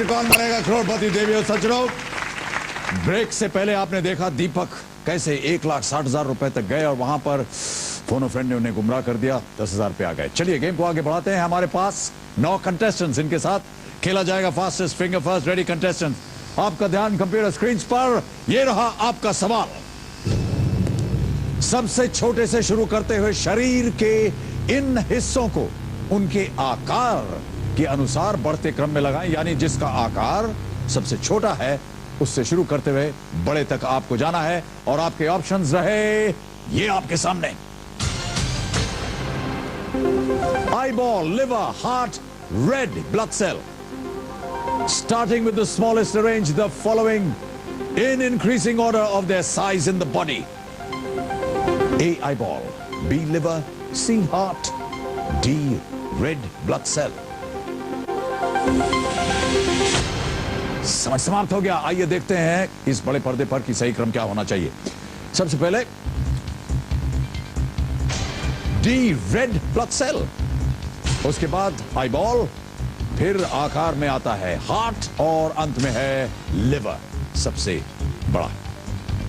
Next कौन बनेगा करोड़पति? देवी और सज्जनों, ब्रेक से पहले आपने देखा दीपक कैसे 1,60,000 रुपए तक गए और वहां पर फोन फ्रेंड ने उन्हें गुमराह कर दिया, 10,000 पे आ गए। चलिए गेम को आगे बढ़ाते हैं। हमारे पास 9 कंटेस्टेंट्स, इनके साथ खेला जाएगा fastest finger first. Ready contestant, आपका ध्यान कंप्यूटर स्क्रीन पर। यह रहा आपका सवाल। सबसे छोटे से शुरू करते हुए शरीर के इन हिस्सों को उनके आकार के अनुसार बढ़ते क्रम में लगाएं, यानी जिसका आकार सबसे छोटा है उससे शुरू करते हुए बड़े तक आपको जाना है। और आपके ऑप्शंस रहे ये आपके सामने: eyeball, liver, heart, red blood cell. Starting with the smallest, arrange the following in increasing order of their size in the body: A. eyeball, B. liver, C. heart, D. red blood cell. समझ समाप्त हो गया। आइए देखते हैं इस बड़े पर्दे पर कि सही क्रम क्या होना चाहिए। सबसे पहले डी, रेड ब्लड सेल, उसके बाद आईबॉल, फिर आकार में आता है हार्ट और अंत में है लिवर, सबसे बड़ा।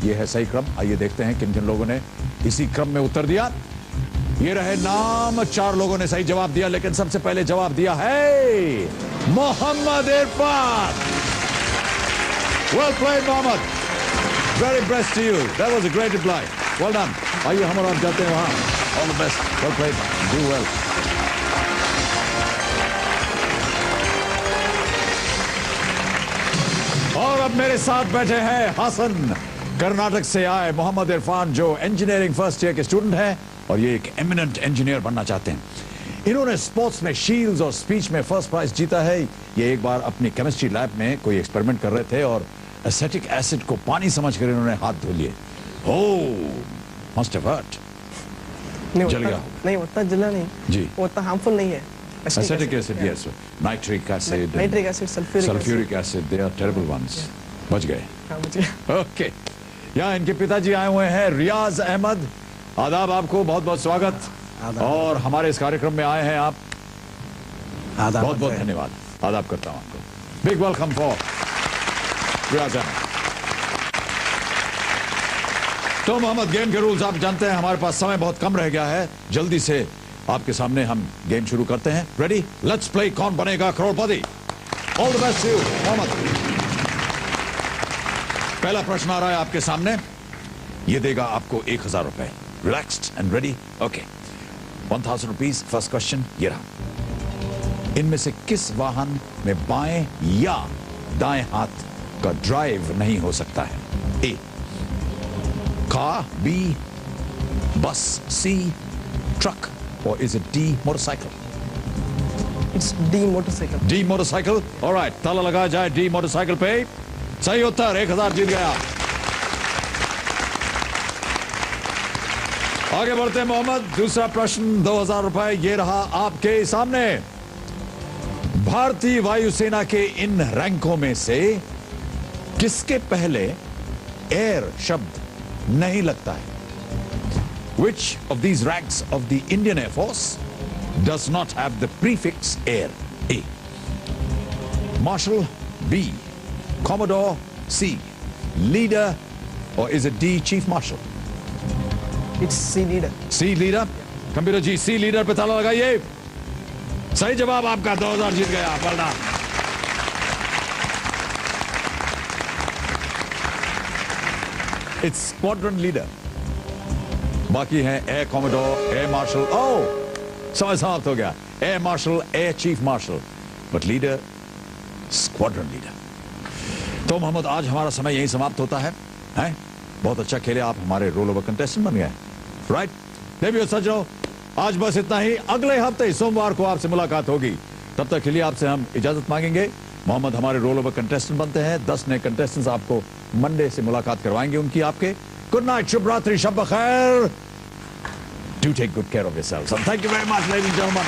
यह है सही क्रम। आइए देखते हैं किन किन लोगों ने इसी क्रम में उत्तर दिया। ये रहे नाम, 4 लोगों ने सही जवाब दिया, लेकिन सबसे पहले जवाब दिया है Mohammad Irfan. Well played, Mohammed. Very impressed to you. That was a great reply. Well done. आइए हम और आप जाते हैं वहां। All the best. Well played. Do well. और अब मेरे साथ बैठे हैं हसन, कर्नाटक से आए मोहम्मद इरफान, जो इंजीनियरिंग फर्स्ट ईयर के स्टूडेंट हैं और ये एक एमिनेंट इंजीनियर बनना चाहते हैं। इन्होंने स्पोर्ट्स में शील्ड्स और स्पीच में फर्स्ट प्राइज जीता है। ये एक बार अपनी केमिस्ट्री लैब में कोई एक्सपेरिमेंट कर रहे थे और एसिटिक एसिड को पानी समझकर इन्होंने हाथ धो लिए। ओह, मस्ट हैव हर्ट। जल गया? नहीं, उतना जला नहीं जी, वो उतना हार्मफुल नहीं है। Acetic acid, yes, nitric acid, sulphuric acid, they are terrible ones. बच गए। ओके, यहाँ इनके पिताजी आए हुए हैं, रियाज अहमद। आदाब, आपको बहुत बहुत स्वागत। और हमारे इस कार्यक्रम में आए हैं आप, बहुत बहुत धन्यवाद। आदाब करता हूं आपको। बिग वेलकम फॉर रियाज अहमद। तो मोहम्मद, गेम के रूल्स आप जानते हैं। हमारे पास समय बहुत कम रह गया है, जल्दी से आपके सामने हम गेम शुरू करते हैं। Ready? Let's play Kaun Banega Crorepati. All the best to you Mohammed. पहला प्रश्न आ रहा है आपके सामने, ये देगा आपको 1,000 रुपए। Relaxed and ready? Okay, 1,000 rupees. First question ये रहा: इनमें से किस वाहन में बाएं या दाएं हाथ का ड्राइव नहीं हो सकता है? ए कार, बी बस, सी ट्रक, और is it D motorcycle? It's D motorcycle. D motorcycle. Alright, ताला लगाया जाए डी मोटरसाइकिल पे। सही उत्तर, 1,000 जीत गया। आगे बढ़ते हैं मोहम्मद। दूसरा प्रश्न, 2,000 रुपए ये रहा आपके सामने। भारतीय वायुसेना के इन रैंकों में से किसके पहले एयर शब्द नहीं लगता है? Which of these ranks of the Indian Air Force does not have the prefix air? A. Marshal, B. Commodore, C. Leader, or is it D. Chief Marshal? It's C leader. C leader? Computer ji, C leader पे ताला लगाइए। सही जवाब आपका, 2,000 जीत गया। well done. It's squadron leader. बाकी हैं air commodore, air marshal. ओह, समय समाप्त हो गया। Air marshal, air chief marshal, but leader squadron leader. तो मोहम्मद, आज हमारा समय यही समाप्त होता है। हैं? बहुत अच्छा खेले आप, हमारे रोल ओवर कंटेस्टेंट बन गए। राइट? देवियों सज्जनों, आज बस इतना ही। अगले हफ्ते सोमवार को आपसे मुलाकात होगी। तब तक के लिए आपसे हम इजाजत मांगेंगे। मोहम्मद हमारे रोल ओवर कंटेस्टेंट बनते हैं। 10 नए कंटेस्टेंट्स आपको मंडे से मुलाकात करवाएंगे उनकी आपके। गुड नाइट, शुभ रात्रि, शब बखैर। Do take good care of yourselves. And thank you very much, ladies and gentlemen.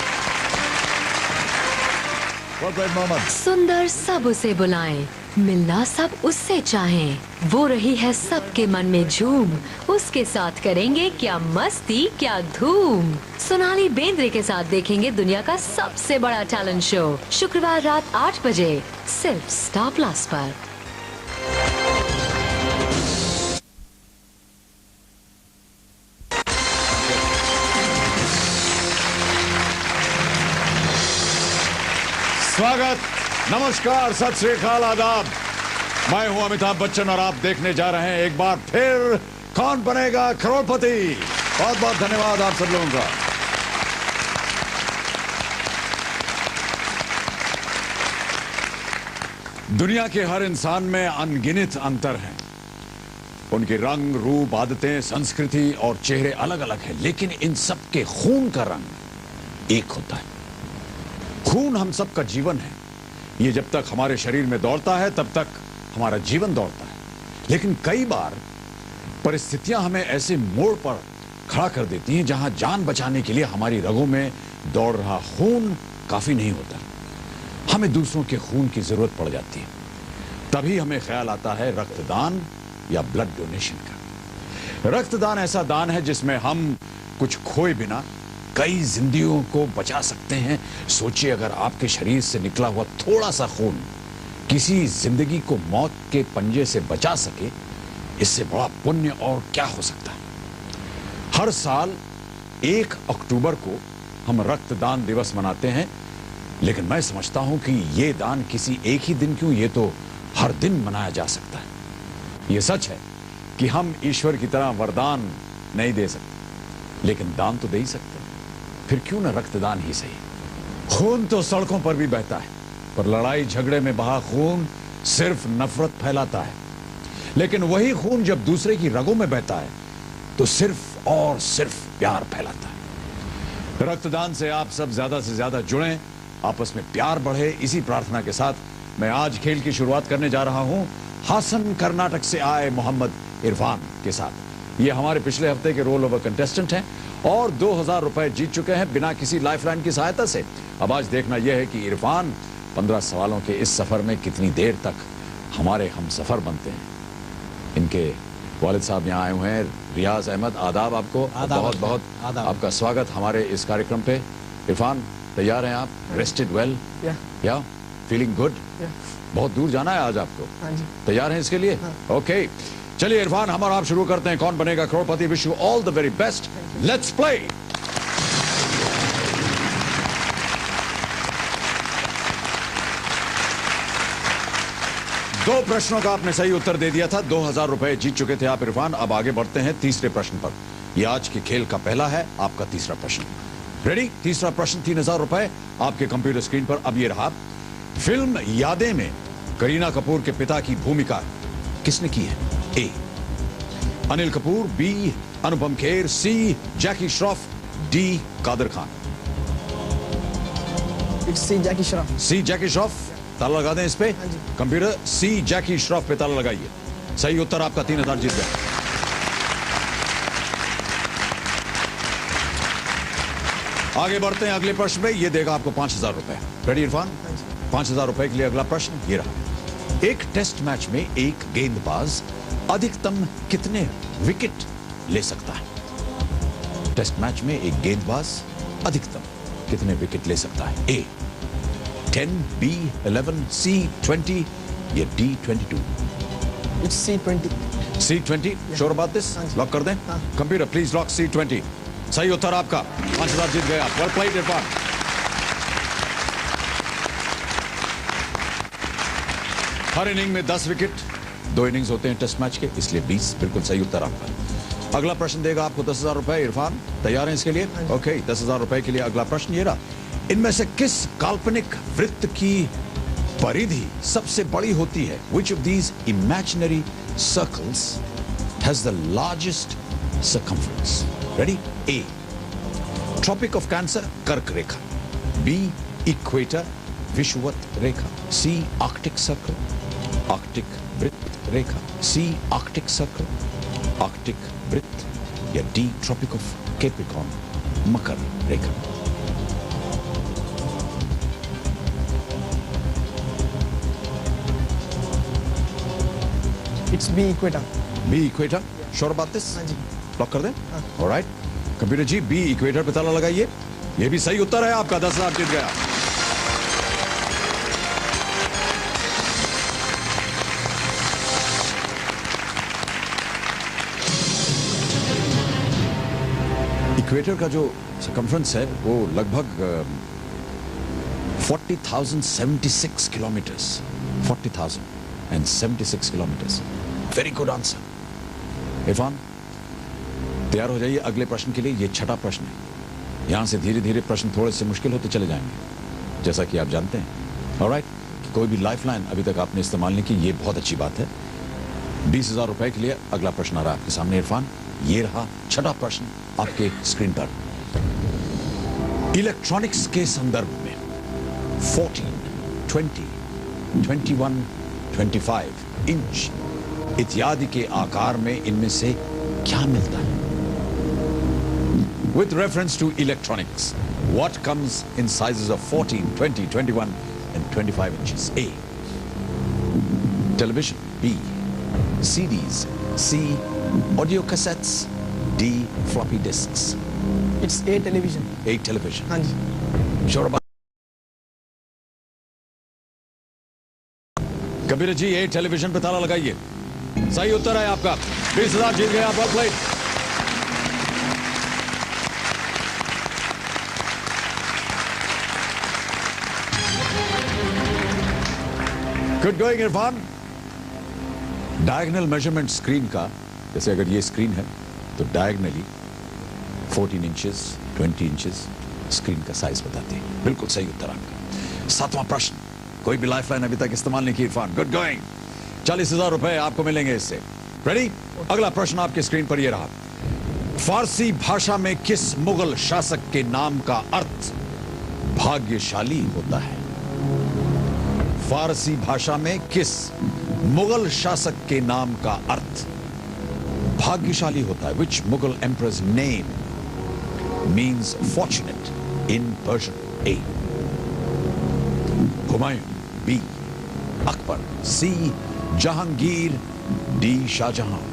Well played, Mohammad. सुंदर सब उसे बुलाएं, मिलना सब उससे चाहें, वो रही है सबके मन में झूम, उसके साथ करेंगे क्या मस्ती क्या धूम। सोनाली बेंद्रे के साथ देखेंगे दुनिया का सबसे बड़ा टैलेंट शो, शुक्रवार रात 8 बजे सिर्फ स्टार प्लस पर। स्वागत, नमस्कार, सत श्री अकाल, आदाब। मैं हूं अमिताभ बच्चन और आप देखने जा रहे हैं एक बार फिर कौन बनेगा करोड़पति। बहुत बहुत धन्यवाद आप सब लोगों का। दुनिया के हर इंसान में अनगिनत अंतर हैं। उनके रंग, रूप, आदतें, संस्कृति और चेहरे अलग अलग हैं, लेकिन इन सब के खून का रंग एक होता है। खून हम सबका जीवन है। ये जब तक हमारे शरीर में दौड़ता है तब तक हमारा जीवन दौड़ता है, लेकिन कई बार परिस्थितियां हमें ऐसे मोड़ पर खड़ा कर देती हैं जहां जान बचाने के लिए हमारी रगों में दौड़ रहा खून काफी नहीं होता। हमें दूसरों के खून की जरूरत पड़ जाती है। तभी हमें ख्याल आता है रक्तदान या ब्लड डोनेशन का। रक्तदान ऐसा दान है जिसमें हम कुछ खोए बिना कई जिंदगियों को बचा सकते हैं। सोचिए, अगर आपके शरीर से निकला हुआ थोड़ा सा खून किसी जिंदगी को मौत के पंजे से बचा सके, इससे बड़ा पुण्य और क्या हो सकता है। हर साल 1 अक्टूबर को हम रक्तदान दिवस मनाते हैं, लेकिन मैं समझता हूं कि यह दान किसी एक ही दिन क्यों, यह तो हर दिन मनाया जा सकता है। यह सच है कि हम ईश्वर की तरह वरदान नहीं दे सकते, लेकिन दान तो दे ही सकते हैं। फिर क्यों न रक्तदान ही सही। खून तो सड़कों पर भी बहता है, पर लड़ाई झगड़े में बहा खून सिर्फ नफरत फैलाता है। लेकिन वही खून जब दूसरे की रगों में बहता है तो सिर्फ और सिर्फ प्यार फैलाता है। रक्तदान से आप सब ज्यादा से ज्यादा जुड़ें, आपस में प्यार बढ़े, इसी प्रार्थना के साथ मैं आज खेल की शुरुआत करने जा रहा हूं हासन कर्नाटक से आए मोहम्मद इरफान के साथ। ये हमारे पिछले हफ्ते के रोल ओवर कंटेस्टेंट हैं और 2000 रुपए जीत चुके हैं बिना किसी लाइफलाइन की सहायता से। अब आज देखना यह है कि इरफान 15 सवालों के इस सफर में कितनी देर तक हमारे हम सफर बनते हैं। इनके वालिद साहब यहाँ आए हुए हैं, रियाज अहमद। आदाब आपको, बहुत बहुत आपका स्वागत हमारे इस कार्यक्रम पे। इरफान, तैयार हैं आप? Rested well? या फीलिंग गुड? बहुत दूर जाना है आज आपको? तैयार हैं इसके लिए? ओके, चलिए इरफान, हम और आप शुरू करते हैं Kaun Banega Crorepati. Wish you all the very best. Let's play. दो प्रश्नों का आपने सही उत्तर दे दिया था, 2000 रुपए जीत चुके थे आप इरफान। अब आगे बढ़ते हैं तीसरे प्रश्न पर। यह आज के खेल का पहला है, आपका तीसरा प्रश्न। रेडी? तीसरा प्रश्न 3000 रुपए आपके कंप्यूटर स्क्रीन पर। अब यह रहा, फिल्म यादें में करीना कपूर के पिता की भूमिका किसने की है? ए अनिल कपूर, बी अनुपम खेर, सी जैकी श्रॉफ, डी कादर खान। सी जैकी श्रॉफ। सी जैकी श्रॉफ, ताला लगा दें इस पे कंप्यूटर। सी जैकी श्रॉफ पे ताला लगाइए। सही उत्तर आपका, 3000 जीत गया। आगे बढ़ते हैं अगले प्रश्न में। यह देगा आपको 5000 रुपए। रेडी इरफान? 5000 रुपए के लिए अगला प्रश्न ये रहा। एक टेस्ट मैच में एक गेंदबाज अधिकतम कितने विकेट ले सकता है? टेस्ट मैच में एक गेंदबाज अधिकतम कितने विकेट ले सकता है? ए 10, बी 11, सी 20 या D 22? It's C 20। C 20? Sure about this? Lock कर दें कंप्यूटर, प्लीज लॉक सी 20। सही उत्तर आपका, 5000 जीत गए आप। Well played Irfan. हर इनिंग में 10 विकेट, 2 इनिंग्स होते हैं टेस्ट मैच के, इसलिए 20 बिल्कुल सही उत्तर आपका। अगला प्रश्न देगा आपको 10,000 रुपए। इरफान, तैयार हैं इसके लिए? ओके, 10,000 रुपए के लिए अगला प्रश्न ये रहा। इनमें से किस काल्पनिक वृत्त की परिधि सबसे बड़ी होती है? Which of these imaginary circles has the largest circumference? Ready? A. Tropic of Cancer, कर्क रेखा। B. Equator, विषुवत रेखा। C. Arctic Circle, आर्कटिक वृत्त रेखा। C. Arctic Circle, आर्कटिक वृत्त, या D. Tropic of Capricorn, मकर रेखा। It's B equator. B equator, sure about this? हाँ जी। लॉक कर दें? हाँ। Alright, computer ji B equator पे ताला लगाइए। ये भी सही उत्तर है आपका, 10,000 जीत गया। इक्वेटर का जो सर्कम्फ्रेंस है वो लगभग 40,076 kilometres, 40,076 kilometres. Very good answer. Irfan, तैयार हो जाइए अगले प्रश्न के लिए। ये छठा प्रश्न है। यहां से धीरे धीरे प्रश्न थोड़े से मुश्किल होते चले जाएंगे, जैसा कि आप जानते हैं। ऑलराइट, कोई भी लाइफलाइन अभी तक आपने इस्तेमाल नहीं की, ये बहुत अच्छी बात है। 20,000 रुपए के लिए अगला प्रश्न आ रहा है आपके सामने। इरफान, ये रहा छठा प्रश्न आपके स्क्रीन पर। इलेक्ट्रॉनिक्स के संदर्भ में 14, 20, 21, 25 इंच इत्यादि के आकार में इनमें से क्या मिलता है? With reference to electronics, what comes in sizes of 14, 20, 21 and 25 inches? A. Television. B. CDs. C. Audio cassettes. D. Floppy disks. It's A television. A. Television. हाँ जी। Sure about? Kabir ji, A. Television पे ताला लगाइए। सही उत्तर है आपका। 20,000 जीत गए आप। Well played. Good going Irfan. Diagonal measurement screen का, जैसे अगर ये स्क्रीन है तो डायगोनली 14 इंचेस, 20 इंचेस स्क्रीन का साइज बताती है। बिल्कुल सही उत्तर आपका। 7वां प्रश्न, कोई भी लाइफलाइन अभी तक इस्तेमाल नहीं की इरफान। Good going. 40,000 रुपए आपको मिलेंगे इससे। रेडी? अगला प्रश्न आपके स्क्रीन पर ये रहा। फारसी भाषा में किस मुगल शासक के नाम का अर्थ भाग्यशाली होता है? फारसी भाषा में किस मुगल शासक के नाम का अर्थ भाग्यशाली होता है? Which Mughal emperor's name means fortunate in Persian? A. Humayun. B. Akbar. C. Jahangir. D. Shahjahan.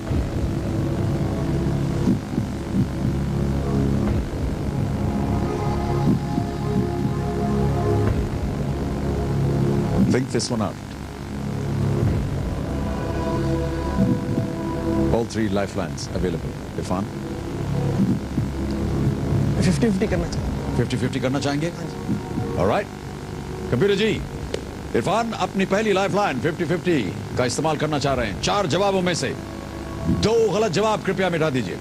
Think this one out. All 3 lifelines available. Irfan, 50-50 करना चाहिए। 50-50 करना चाहेंगे? हाँ जी। All right. कंप्यूटर जी, इरफान अपनी पहली लाइफलाइन 50-50 का इस्तेमाल करना चाह रहे हैं। 4 जवाबों में से 2 गलत जवाब कृपया मिटा दीजिए।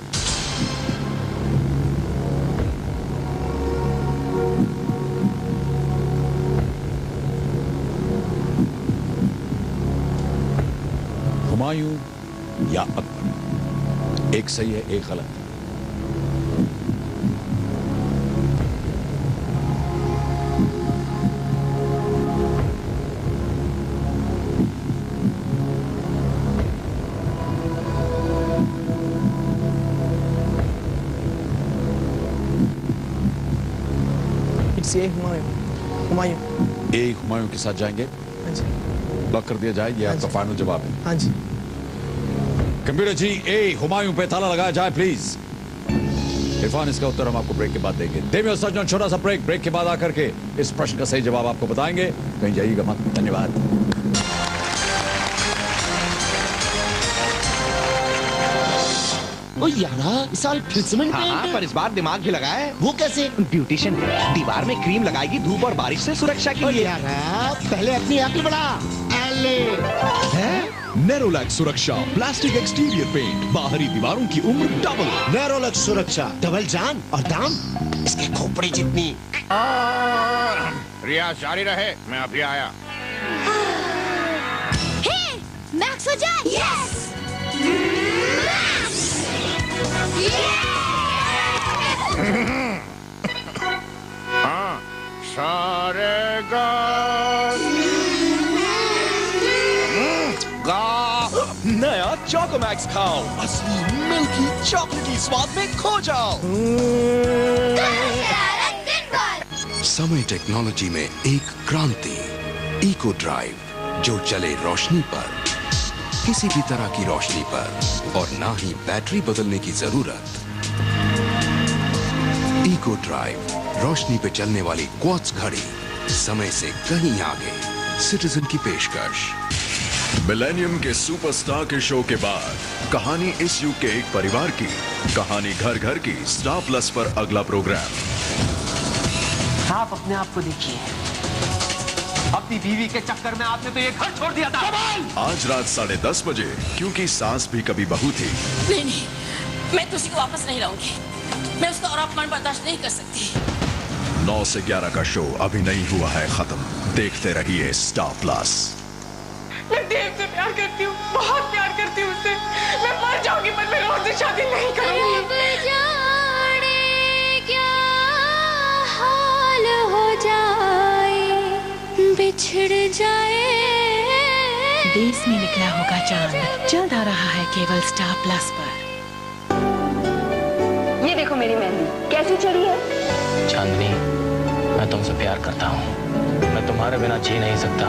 हुमायूं या अकबर? एक सही है, एक गलत। It's A Humayun. हुमायूं। एक हुमायूं के साथ जाएंगे? हाँ जी। लॉक कर दिया जाए, ये हाँ आपका जी। फाइनल जवाब है। हाँ जी। कंप्यूटर जी, ए हुमायूं पे ताला लगाया जाए प्लीज। इरफान, इसका उत्तर हम आपको ब्रेक के बाद देंगे। देवी और सज्जन, छोटा सा ब्रेक के बाद आकर के इस प्रश्न का सही जवाब आपको बताएंगे। कहीं जाइएगा मत। धन्यवाद। ओ यारा, इस साल फिर सीमेंट हाँ, पेंट है। पर इस बार दिमाग भी लगाया है। वो कैसे? ब्यूटिशियन है, दीवार में क्रीम लगाएगी धूप और बारिश से सुरक्षा के ओ लिए। यारा, पहले अपनी अकल बढ़ा। नेरोलैक्स सुरक्षा प्लास्टिक एक्सटीरियर पेंट, बाहरी दीवारों की उम्र डबल। नेरोलक्स सुरक्षा, डबल जान और दाम इसके खोपड़ी जितनी। रियाज जारी रहे, मैं अभी आया। मैक्स हो जाए। यस हाँ, सारे गा नया चोकोमैक्स खाओ, असली मिल्की चॉकलेटी स्वाद में खो जाओ। समय टेक्नोलॉजी में एक क्रांति, इको ड्राइव जो चले रोशनी पर। किसी भी तरह की रोशनी पर और ना ही बैटरी बदलने की जरूरत। इको ड्राइव रोशनी पे चलने वाली क्वार्ट्ज घड़ी, समय से कहीं आगे। सिटीजन की पेशकश। मिलेनियम के सुपरस्टार के शो के बाद कहानी इस युग के एक परिवार की, कहानी घर घर की स्टार प्लस पर अगला प्रोग्राम। आप अपने आप को देखिए, अपनी बीवी के चक्कर में आपने तो ये घर छोड़ दिया था। आज रात 10:30 बजे, क्योंकि सास भी कभी बहू थी। नहीं नहीं, मैं तुझी को वापस नहीं लाऊंगी। मैं उसका और अपमान बर्दाश्त नहीं कर सकती। 9 से 11 का शो अभी नहीं हुआ है खत्म। देखते रहिए स्टार प्लस। मैं देव से प्यार करती हूँ, बहुत प्यार करती हूँ उससे। मैं मर जाऊंगी पर मैं और से शादी नहीं करूंगी। क्या हाल हो जाए, बिछड़ जाए। देश में निकला होगा चांद, जल्द आ रहा है केवल स्टार प्लस पर। ये देखो मेरी मेहंदी कैसी चढ़ी है। चांदनी, मैं तुमसे प्यार करता हूँ। मैं तुम्हारे बिना जी नहीं सकता।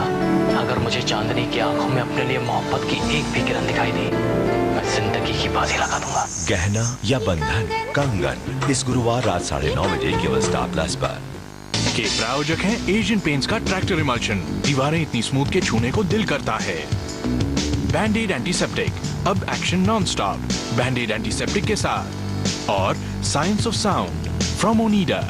अगर मुझे चांदनी की आंखों में अपने लिए मोहब्बत की एक भी किरण दिखाई दी, मैं जिंदगी की बाजी लगा दूंगा। गहना या बंधन, कंगन, इस गुरुवार रात 9:30 बजे केवल स्टार प्लस पर। के प्रायोजक हैं एशियन पेंट्स का ट्रैक्टर इमल्शन। दीवारें इतनी स्मूथ के छूने को दिल करता है। बैंडेड एंटीसेप्टिक, अब एक्शन नॉन स्टॉप। बैंडेड एंटीसेप्टिक के साथ। और science of sound from Onida.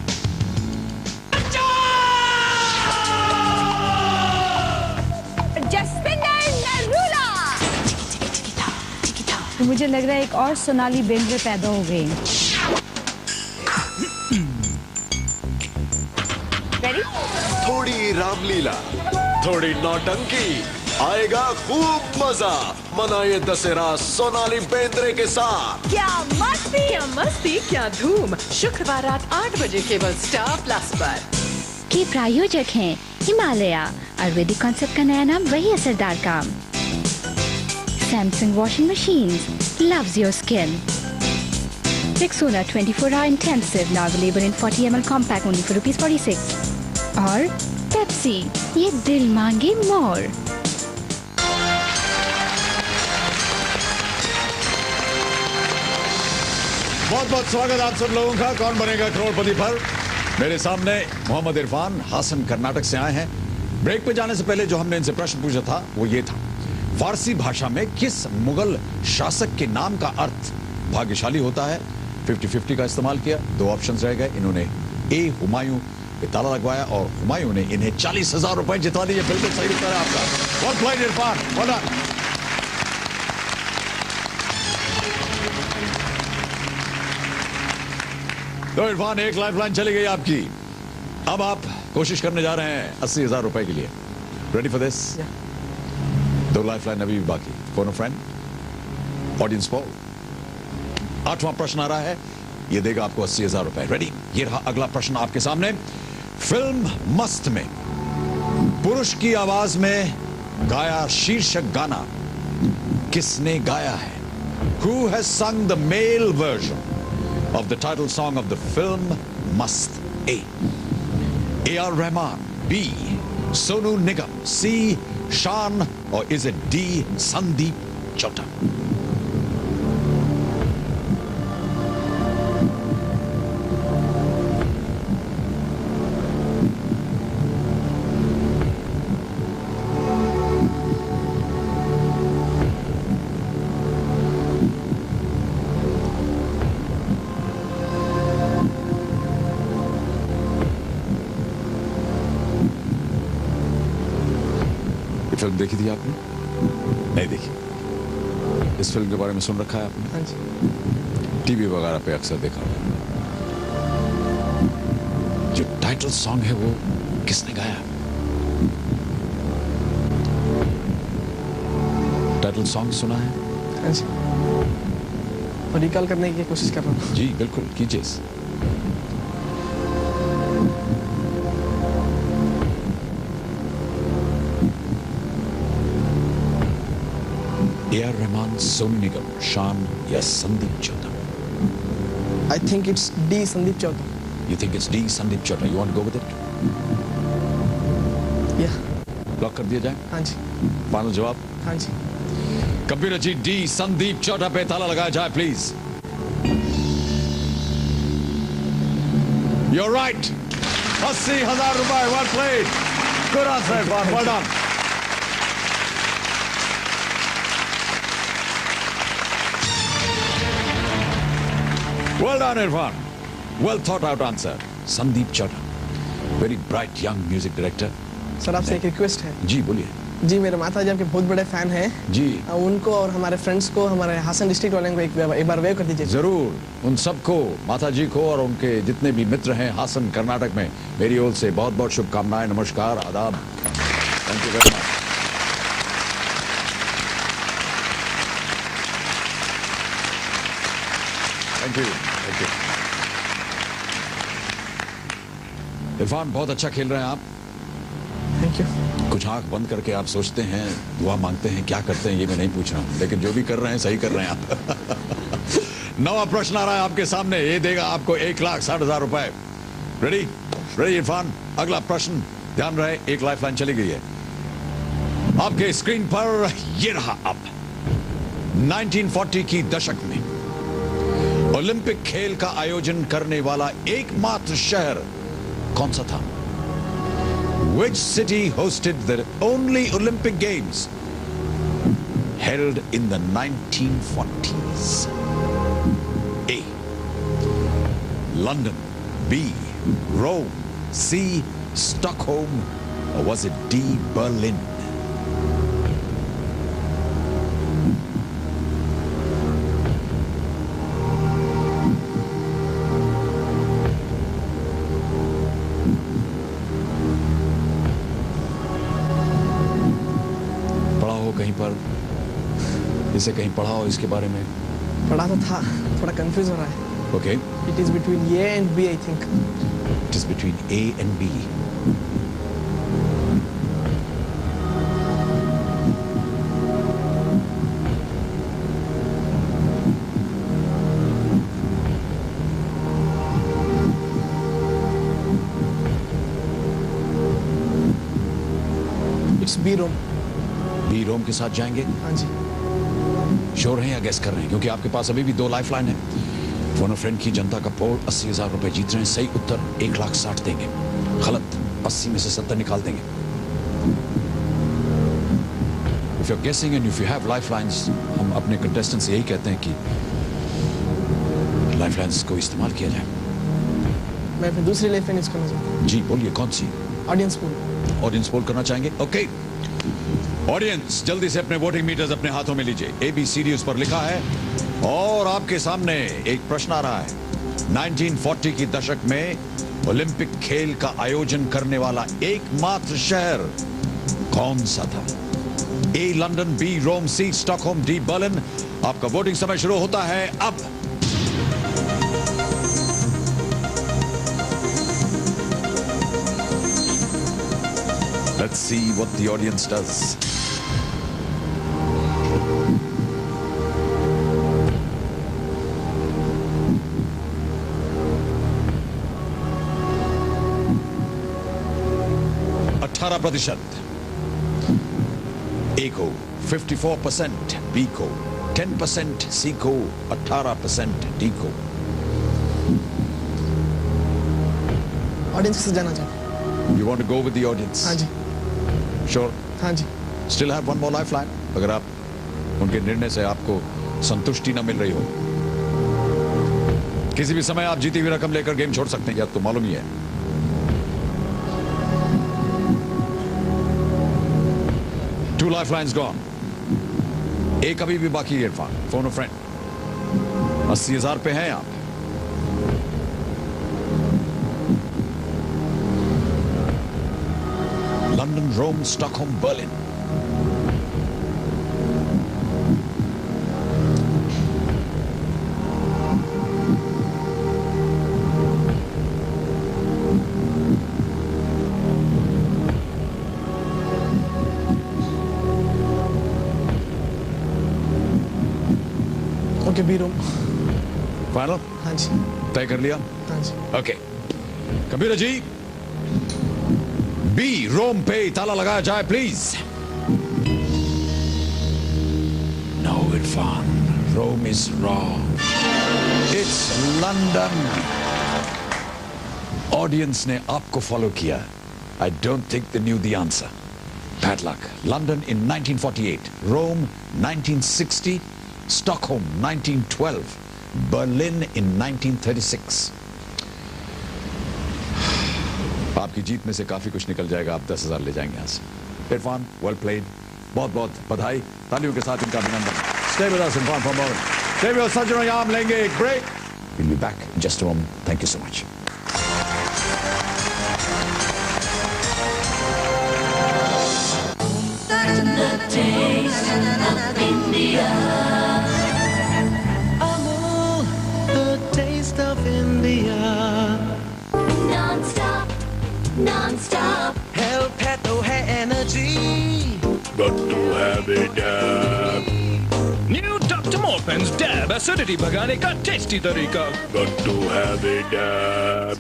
मुझे लग रहा है एक और सोनाली बेंद्रे पैदा हो गई। रेडी? थोड़ी रामलीला, थोड़ी नौटंकी, आएगा खूब मजा। मनाइए दशहरा सोनाली बेंद्रे के साथ। क्या मस्ती, क्या धूम। शुक्रवार रात 8 बजे केवल स्टार प्लस पर। के प्रायोजक हैं हिमालया। आयुर्वेदिक कॉन्सेप्ट का नया नाम, वही असरदार काम। Samsung washing machines loves your skin. Rexona 24-hour intensive now available in 40 ml compact only for ₹46. और Pepsi, ये दिल मांगे मोर। बहुत बहुत स्वागत आप सब लोगों का कौन बनेगा करोड़पति पर। मेरे सामने मोहम्मद इरफान हासन कर्नाटक से आए हैं। ब्रेक पे जाने से पहले जो हमने इनसे प्रश्न पूछा था वो ये था, फारसी भाषा में किस मुगल शासक के नाम का अर्थ भाग्यशाली होता है। 50-50 का इस्तेमाल किया। 2 ऑप्शंस रह गए। इन्होंने ए हुमायूं पे ताला लगवाया और हुमायूं ने इन्हें 40,000 रुपए जितवा दिए। बिल्कुल सही उत्तर है आपका। Well played Irfan, well done. तो इरफान, एक लाइफलाइन चली गई आपकी। अब आप कोशिश करने जा रहे हैं 80,000 रुपए के लिए। Ready for this? 2 लाइफलाइन अभी भी बाकी। Phone a friend, audience poll. 8वां प्रश्न आ रहा है, ये देगा आपको 80,000 रुपए। रेडी? ये रहा अगला प्रश्न आपके सामने। फिल्म मस्त में पुरुष की आवाज में गाया शीर्षक गाना किसने गाया है? Who has sung the male version of the title song of the film Mast? A.R. Rahman, B. Sonu Nigam, C. Shan, or is it D. Sandeep Chota? Film देखी थी आपने? नहीं देखी। इस फिल्म के बारे में सुन रखा है आपने? हाँ जी। टीवी वगैरह पे अक्सर देखा होगा। जो टाइटल सॉन्ग है वो किसने गाया? टाइटल सॉन्ग सुना है? हाँ जी। और रिकॉल करने की कोशिश कर रहा हूँ। जी बिल्कुल कीजिए। A.R. Rahman, Sonu Nigam, Shan, या Sandeep Chota? I think it's D. Sandeep Chota. You think it's D. Sandeep Chota? You want to go with it? Yeah. Lock कर दिया जाए? हाँ जी। फाइनल जवाब? हाँ जी। कंप्यूटर जी डी संदीप चौटा पे ताला लगाया जाए प्लीज। You're right. 80,000 रुपए, well played. Good answer, well done. Well done, Irfan. Well thought out answer. Sandeep Chadha, very bright young music director. Sir आपसे एक रिक्वेस्ट है। जी बोलिए। जी मेरे माता जी आपके बहुत बड़े फैन हैं। जी। उनको और हमारे फ्रेंड्स को, हमारे हासन डिस्ट्रिक्ट वाले को एक बार वेव कर दीजिए। जरूर, उन सबको, माता जी को और उनके जितने भी मित्र हैं हासन कर्नाटक में, मेरी ओर से बहुत बहुत शुभकामनाएं, नमस्कार, आदाब। Thank you very much. Thank you, thank you. Irfan बहुत अच्छा खेल रहे हैं आप। Thank you. कुछ आंख बंद करके आप सोचते हैं, दुआ मांगते हैं, क्या करते हैं ये मैं नहीं पूछ रहा हूं, लेकिन जो भी कर रहे हैं सही कर रहे हैं आप। नवा प्रश्न आ रहा है आपके सामने, ये देगा आपको 1,60,000 रुपए। रेडी? रेडी इरफान? अगला प्रश्न, ध्यान रहे, एक लाइफलाइन चली गई है आपके स्क्रीन पर। ये रहा अब। 1940 की दशक में ओलंपिक खेल का आयोजन करने वाला एकमात्र शहर कौन सा था? Which city hosted the only Olympic Games held in the 1940s? A. London. B. Rome. C. Stockholm. Or was it D. Berlin? कहीं पर इसे कहीं पढ़ा हो इसके बारे में? पढ़ा तो था, थोड़ा कंफ्यूज हो रहा है। Okay. It is between A and B, I think. It is between A and B. It's B, Rome. B Rome के साथ जाएंगे? हाँ जी। श्योर हैं या गेस कर रहे हैं? क्योंकि आपके पास अभी भी 2 लाइफलाइन है। फोन फ्रेंड की जनता का पोल 80,000 रुपए जीत रहे हैं। सही उत्तर 1,60,000 देंगे, गलत 80 में से 70 निकाल देंगे। If you are guessing and if you have lifelines, हम अपने कंटेस्टेंट से यही कहते हैं कि लाइफलाइंस को इस्तेमाल किया जाए। मैं अपनी दूसरी लाइफलाइन यूज करना चाहता हूँ। जी बोलिए, कौन सी? Audience poll. ऑडियंस पोल करना चाहेंगे? ओके। ऑडियंस जल्दी से अपने वोटिंग मीटर्स अपने हाथों में लीजिए। ABCD उस पर लिखा है और आपके सामने एक प्रश्न आ रहा है। 1940 की दशक में ओलंपिक खेल का आयोजन करने वाला एकमात्र शहर कौन सा था? A. London, B. Rome, C. Stockholm, D. Berlin. आपका वोटिंग समय शुरू होता है अब। Let's see what the audience does. %, A को 54%, B को 10%, C को 18%, D को। ऑडियंस से जाना चाहता। You want to go with the audience? हाँ जी। Sure? हाँ जी। Still have one more lifeline. अगर आप उनके निर्णय से आपको संतुष्टि न मिल रही हो, किसी भी समय आप जीती हुई रकम लेकर गेम छोड़ सकते हैं, या तो मालूम ही है। Two lifelines gone. एक अभी भी बाकी है इरफान। Phone a friend. 80,000 पे हैं आप। London, Rome, Stockholm, Berlin. Okay, B Rome. Final? हाँ जी। तय कर लिया? हाँ जी। Okay. Computer ji, B Rome पे ताला लगाया जाए please. Irfan, Rome is wrong. It's London. Audience ने आपको फॉलो किया. I don't think they knew the answer. Bad luck. London in 1948, Rome 1960, Stockholm 1912, Berlin in 1936. आपकी जीत में से काफी कुछ निकल जाएगा. आप 10,000 ले जाएंगे यहाँ से. Irfan, well played. बहुत बहुत बधाई. तालियों के साथ इनका अभिनंदन. Stay with us, Irfan, for a moment. Stay with us, सज्जनों. यहाँ हम लेंगे एक break. We'll be back in just a moment. Thank you so much. The taste of India. Amul, the taste of India. Non-stop, non-stop. Health है तो है energy. Got to have it dab. New Dr. Morphin's Dab acidity भगाने का tasty तरीका. Got to have it dab.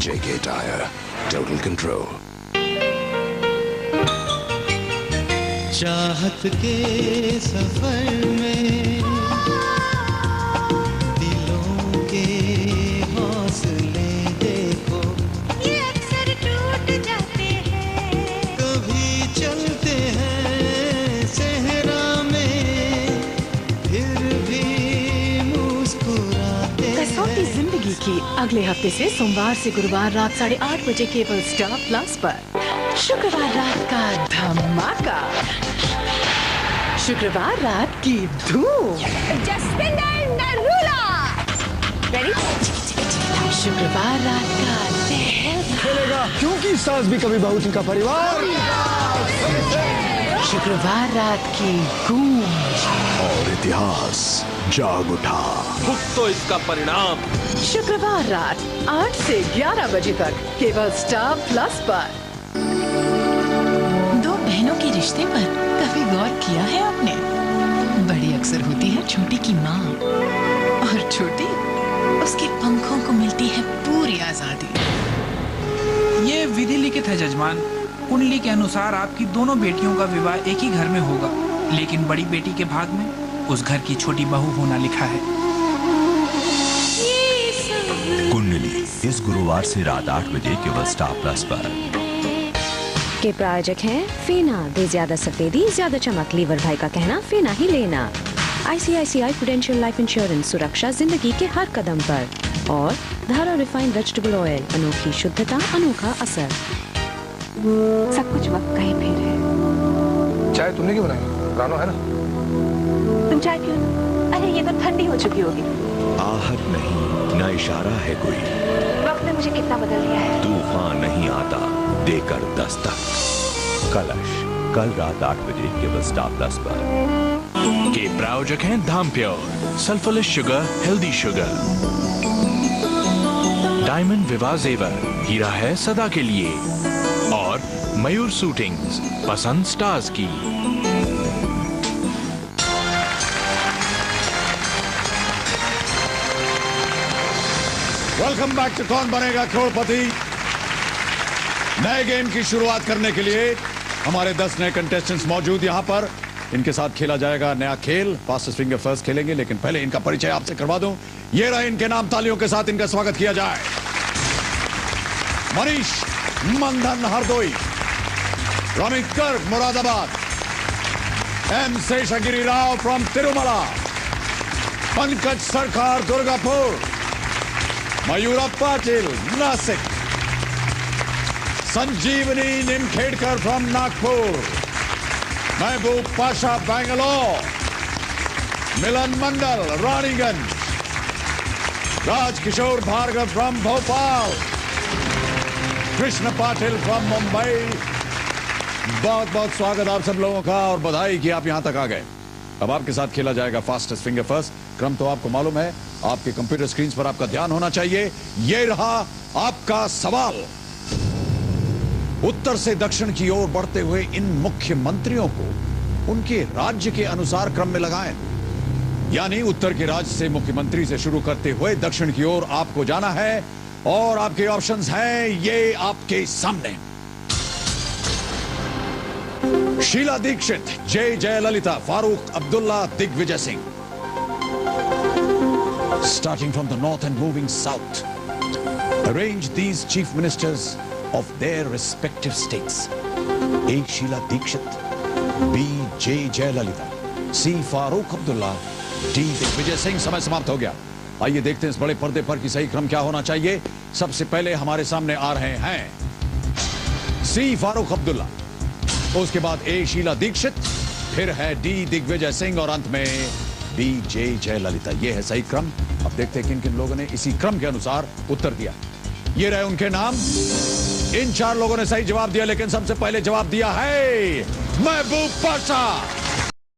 JK Tyre, total control. चाहत के सफर में दिलों के हौसले देखो, ये अक्सर टूट जाते हैं. कभी चलते हैं सहरा में, फिर भी मुस्कुराते कसौटी जिंदगी की अगले हफ्ते से सोमवार से गुरुवार रात 8:30 बजे केवल स्टार प्लस पर. शुक्रवार रात का धमाका, शुक्रवार रात की धूम, जसविंदर नरूला. रेडी? शुक्रवार रात का खेलेगा क्योंकि सास भी कभी बहू थी का परिवार. शुक्रवार रात की गूंज और इतिहास जाग उठा. तो इसका परिणाम शुक्रवार रात 8 से 11 बजे तक केवल स्टार प्लस पर. दो बहनों के रिश्ते पर कभी गौर किया है आपने? बड़ी अक्सर होती है छोटी की माँ, और छोटी उसके पंखों को मिलती है पूरी आजादी. ये विधि लिखित है जजमान. कुंडली के अनुसार आपकी दोनों बेटियों का विवाह एक ही घर में होगा, लेकिन बड़ी बेटी के भाग में उस घर की छोटी बहू होना लिखा है. कुंडली इस गुरुवार से रात 8 बजे केवल स्टार प्लस पर. के प्रायोजक हैं फेना, दे ज्यादा सफेदी ज्यादा चमक. लीवर भाई का कहना फेना ही लेना. ICICI प्रूडेंशियल लाइफ इंश्योरेंस, सुरक्षा जिंदगी के हर कदम पर. और धारा रिफाइंड वेजिटेबल ऑयल, अनोखी शुद्धता अनोखा असर. सब कुछ वक्त का ही फेर है. चाय तुमने क्यों बनाई? रानो है ना? तुम चाय पियो ना. अरे ये तो ठंडी हो चुकी होगी. आहट नहीं, न इशारा है कोई. वक्त ने मुझे कितना बदल दिया है. तूफान नहीं आता देकर दस्तक. कलश कल रात 8 बजे केवल स्टार प्लस पर. के प्रायोजक हैं Dham pure, sulphurless sugar, healthy sugar. Diamond Vivah Jewar, हीरा है सदा के लिए. और मयूर शूटिंग्स, पसंद स्टार्स की. Welcome back to Kaun Banega करोड़पति. नए गेम की शुरुआत करने के लिए हमारे 10 नए कंटेस्टेंट्स मौजूद यहां पर. इनके साथ खेला जाएगा नया खेल, फास्टेस्ट फिंगर फर्स्ट खेलेंगे. लेकिन पहले इनका परिचय आपसे करवा दूं. ये रहे इनके नाम. तालियों के साथ इनका स्वागत किया जाए. मनीष मंधन हरदोई, रमित गर्ग मुरादाबाद, एम शेषगिरी राव फ्रॉम तिरुमला, पंकज सरकार दुर्गापुर, मयूरा पाटिल नासिक, संजीवनी निमखेड़कर from Nagpur, Mehboob Pasha Bangalore, Milan Mandal Raniganj, Rajkishore Bhargava from Bhopal, Krishna Patil from Mumbai. बहुत बहुत स्वागत आप सब लोगों का और बधाई कि आप यहां तक आ गए. अब आपके साथ खेला जाएगा फास्टेस्ट फिंगर फर्स्ट. क्रम तो आपको मालूम है. आपके कंप्यूटर स्क्रीन पर आपका ध्यान होना चाहिए. ये रहा आपका सवाल. उत्तर से दक्षिण की ओर बढ़ते हुए इन मुख्यमंत्रियों को उनके राज्य के अनुसार क्रम में लगाएं. यानी उत्तर के राज्य से मुख्यमंत्री से शुरू करते हुए दक्षिण की ओर आपको जाना है. और आपके ऑप्शंस हैं ये आपके सामने. शीला दीक्षित, जे Jayalalithaa, Farooq Abdullah, Digvijay Singh. Starting from the north and moving south, arrange these chief ministers of their respective states. A. Sheila Dikshit, B. J. Jayalalitha, C. Farooq Abdullah, D. Digvijay Singh. समय समाप्त हो गया. आइए देखते हैं इस बड़े पर्दे पर कि सही क्रम क्या होना चाहिए. सबसे पहले हमारे सामने आ रहे हैं C. फारूक अब्दुल्ला, उसके बाद A. शीला दीक्षित, फिर है D. दिग्विजय सिंह और अंत में B. J. जयललिता. यह है सही क्रम. अब देखते हैं किन किन लोगों ने इसी क्रम के अनुसार उत्तर दिया. ये रहे उनके नाम. इन 4 लोगों ने सही जवाब दिया, लेकिन सबसे पहले जवाब दिया है महबूब पाशा.